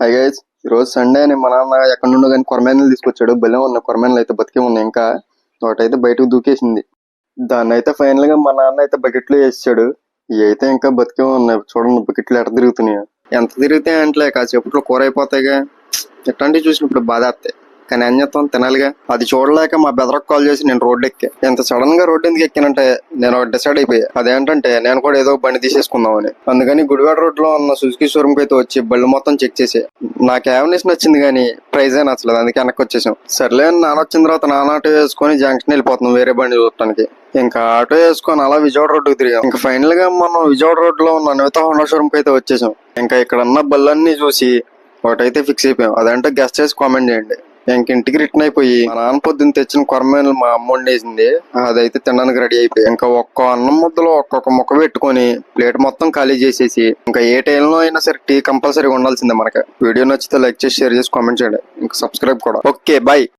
Hi guys, ఈరోజు Sunday అని మా నాన్న ఎక్కడి నుండో కానీ కొరమేనలు తీసుకొచ్చాడు. భలే ఉన్న కొరమేనలు అయితే బతికే ఉన్నాయి. ఇంకా ఒకటైతే బయటకు దూకేసింది. దాన్ని అయితే ఫైనల్ గా మా నాన్న అయితే బకెట్లో వేసాడు. ఇవి అయితే ఇంకా బతికే ఉన్నాయి. చూడండి బకెట్లు ఎట్ట తిరుగుతున్నాయో. ఎంత తిరుగుతాయి అంటే కాసేపట్లో కూర అయిపోతాయిగా. ఇట్లాంటివి చూసినప్పుడు బాధ వస్తాయి, కానీ ఏం చేస్తాం, తినాలిగా. అది చూడలేక మా బెదరకు కాల్ చేసి నేను రోడ్డు ఎక్కా. ఎంత సడన్ గా రోడ్డు ఎందుకు ఎక్కానంటే నేను డిసైడ్ అయిపోయా. అదేంటంటే నేను కూడా ఏదో బండి తీసేసుకుందామని. అందుకని గుడివాడ రోడ్ లో ఉన్న సుజుకి షోరూమ్ కి అయితే వచ్చి బళ్ళు మొత్తం చెక్ చేసే. నాకు యావనేస్ నచ్చింది కానీ ప్రైజ్ ఏ నచ్చలేదు. అందుకే వెనక్కి వచ్చేసాం. సర్లే నాన్న వచ్చిన తర్వాత నాన్న ఆటో వేసుకొని జంక్షన్ వెళ్ళిపోతున్నాం వేరే బండి చూడటానికి. ఇంకా ఆటో వేసుకొని అలా విజయవాడ రోడ్డుకి తిరిగాం. ఇంకా ఫైనల్ గా మనం విజయవాడ రోడ్ లో ఉన్న అనిత హోండా షోరూమ్ కి అయితే వచ్చేసాం. ఇంకా ఇక్కడ ఉన్న బళ్ళన్నీ చూసి ఒకటైతే ఫిక్స్ అయిపోయాం. అదంటే గెస్ట్ చేసి కామెంట్ చేయండి. ఇంక ఇంటికి రిటర్న్ అయిపోయి మా నాన్న పొద్దున్న తెచ్చిన కొరమేనలు మా అమ్మ వండేసింది. అదైతే తినడానికి రెడీ అయిపోయి ఇంకా ఒక్క అన్నం ముద్దలో ఒక్కొక్క ముక్క పెట్టుకొని ప్లేట్ మొత్తం ఖాళీ చేసేసి ఇంకా ఏ టైంలో అయినా సరే టీ కంపల్సరీగా ఉండాల్సిందే మనకి. వీడియో నచ్చితే లైక్ చేసి షేర్ చేసి కామెంట్ చేయండి. ఇంకా సబ్స్క్రైబ్ కూడా. Okay, bye.